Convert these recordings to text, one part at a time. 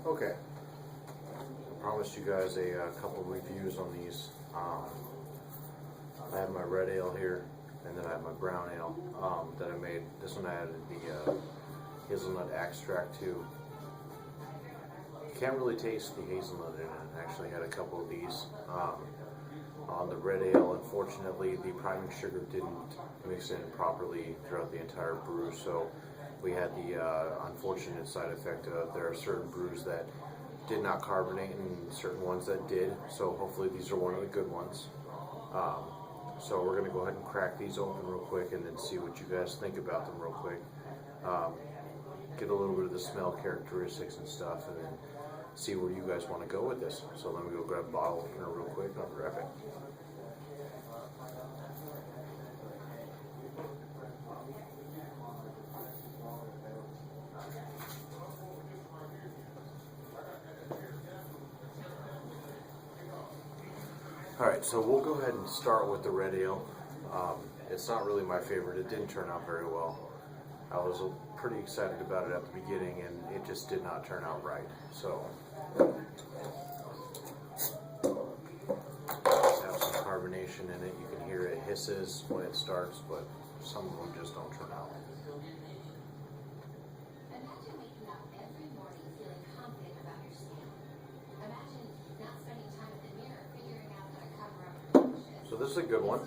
Okay, I promised you guys a couple reviews on these. I have my red ale here, and then I have my brown ale that I made. This one I added the hazelnut extract to. Can't really taste the hazelnut in it. I actually had a couple of these. On the red ale, unfortunately, the priming sugar didn't mix in properly throughout the entire brew, so we had the unfortunate side effect of there are certain brews that did not carbonate and certain ones that did, so hopefully these are one of the good ones. So we're going to go ahead and crack these open real quick and then see what you guys think about them real quick. Get a little bit of the smell characteristics and stuff, and then see where you guys want to go with this. So let me go grab a bottle opener real quick and I'll be right back. Alright, so we'll go ahead and start with the red ale. It's not really my favorite. It didn't turn out very well. I was pretty excited about it at the beginning, and it just did not turn out right. So, just have some carbonation in it. You can hear it hisses when it starts, but some of them just don't turn out. So this is a good one.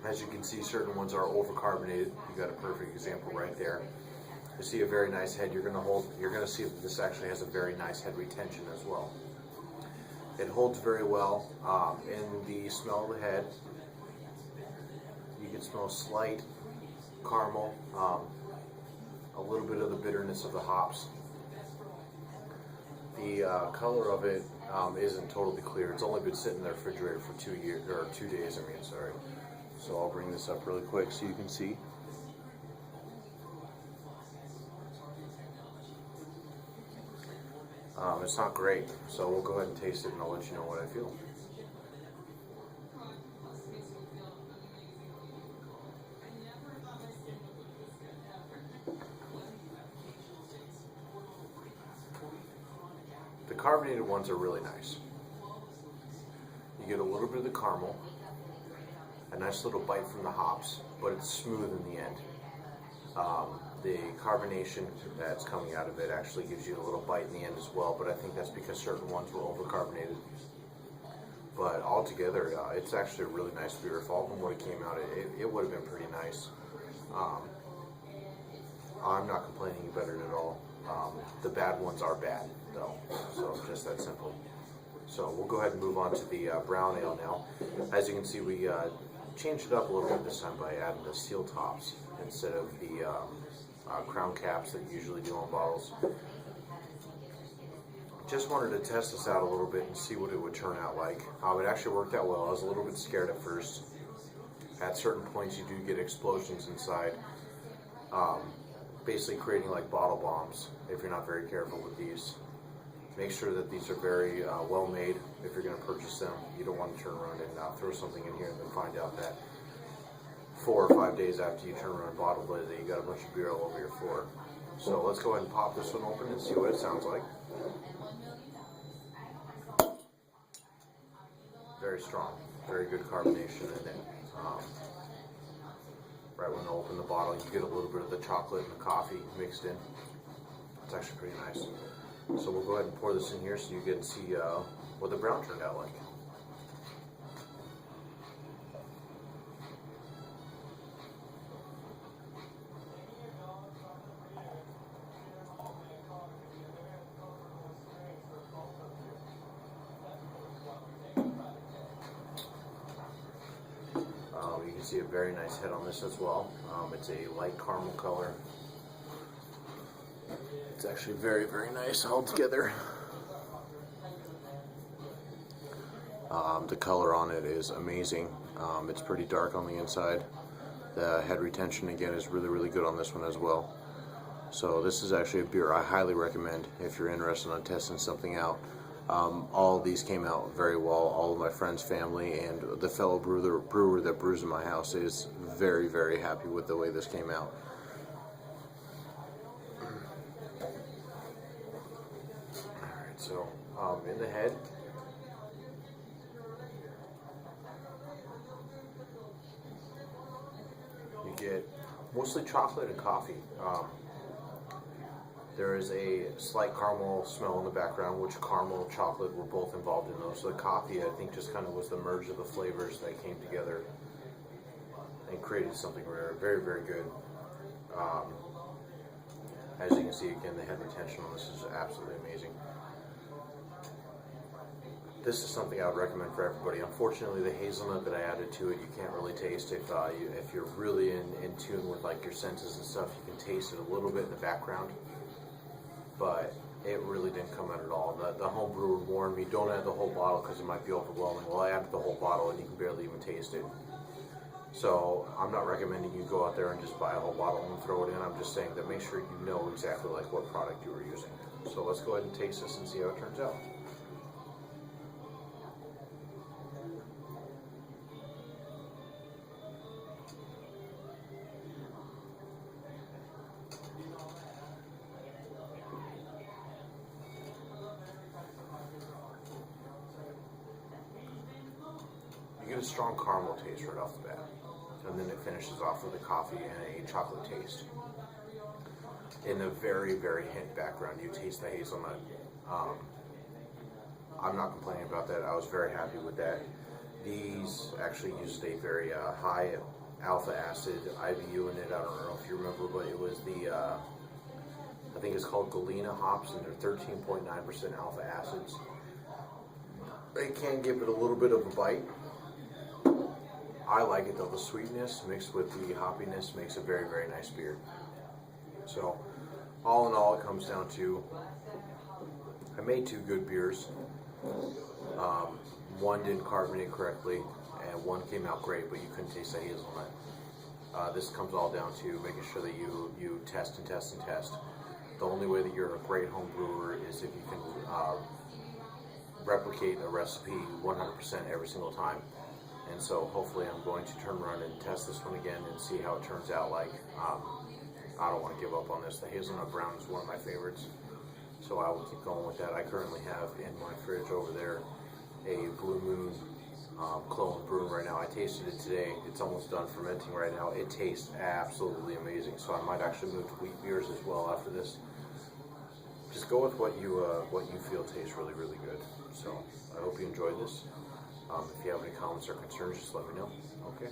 As you can see, certain ones are overcarbonated. You got a perfect example right there. You see a very nice head. You're gonna see that this actually has a very nice head retention as well. It holds very well. In the smell of the head, you can smell slight caramel, a little bit of the bitterness of the hops. The color of it isn't totally clear. It's only been sitting in the refrigerator for 2 days. Sorry. So I'll bring this up really quick so you can see. It's not great, so we'll go ahead and taste it and I'll let you know what I feel. The carbonated ones are really nice. You get a little bit of the caramel, a nice little bite from the hops, but it's smooth in the end. The carbonation that's coming out of it actually gives you a little bite in the end as well, but I think that's because certain ones were overcarbonated. But altogether, it's actually a really nice beer. If all of them would have came out, it would have been pretty nice. I'm not complaining about it at all. The bad ones are bad, though, so just that simple. So we'll go ahead and move on to the brown ale now. As you can see, we changed it up a little bit this time by adding the steel tops instead of the crown caps that you usually do on bottles. Just wanted to test this out a little bit and see what it would turn out like. It actually worked out well. I was a little bit scared at first. At certain points you do get explosions inside, basically creating like bottle bombs if you're not very careful with these. Make sure that these are very well made if you're going to purchase them. You don't want to turn around and throw something in here and then find out that 4 or 5 days after you turn around and bottle it, that you got a bunch of beer all over your floor. So let's go ahead and pop this one open and see what it sounds like. Very strong, very good carbonation in it. Right when I open the bottle, you get a little bit of the chocolate and the coffee mixed in. It's actually pretty nice. So we'll go ahead and pour this in here so you get to see what the brown turned out like. You can see a very nice head on this as well. It's a light caramel color. It's actually very, very nice altogether. The color on it is amazing. It's pretty dark on the inside. The head retention again is really, really good on this one as well. So this is actually a beer I highly recommend if you're interested in testing something out. All of these came out very well. All of my friends, family, and the fellow brewer that brews in my house is very, very happy with the way this came out. In the head, you get mostly chocolate and coffee. There is a slight caramel smell in the background, which caramel and chocolate were both involved in those. So the coffee, I think, just kind of was the merge of the flavors that came together and created something rare. Very, very good. As you can see, again, the head retention on this is absolutely amazing. This is something I would recommend for everybody. Unfortunately, the hazelnut that I added to it, you can't really taste. If you're really in tune with like your senses and stuff, you can taste it a little bit in the background. But it really didn't come out at all. The home brewer warned me, don't add the whole bottle because it might be overwhelming. Well, I added the whole bottle and you can barely even taste it. So I'm not recommending you go out there and just buy a whole bottle and throw it in. I'm just saying that make sure you know exactly like what product you were using. So let's go ahead and taste this and see how it turns out. You get a strong caramel taste right off the bat, and then it finishes off with a coffee and a chocolate taste. In the very, very hint background, you taste the hazelnut. I'm not complaining about that. I was very happy with that. These actually used a very high alpha acid IBU in it. I don't know if you remember, but it was the, I think it's called Galena hops, and they're 13.9% alpha acids. It can give it a little bit of a bite. I like it though. The sweetness mixed with the hoppiness makes a very, very nice beer. So, all in all, it comes down to I made two good beers. One didn't carbonate correctly, and one came out great, but you couldn't taste the hazelnut. This comes all down to making sure that you test and test and test. The only way that you're a great home brewer is if you can replicate a recipe 100% every single time. And so hopefully I'm going to turn around and test this one again and see how it turns out like. I don't want to give up on this. The hazelnut brown is one of my favorites, so I will keep going with that. I currently have in my fridge over there a Blue Moon clone brewing right now. I tasted it today. It's almost done fermenting right now. It tastes absolutely amazing, so I might actually move to wheat beers as well after this. Just go with what you feel tastes really, really good. So I hope you enjoyed this. If you have any comments or concerns, just let me know. Okay.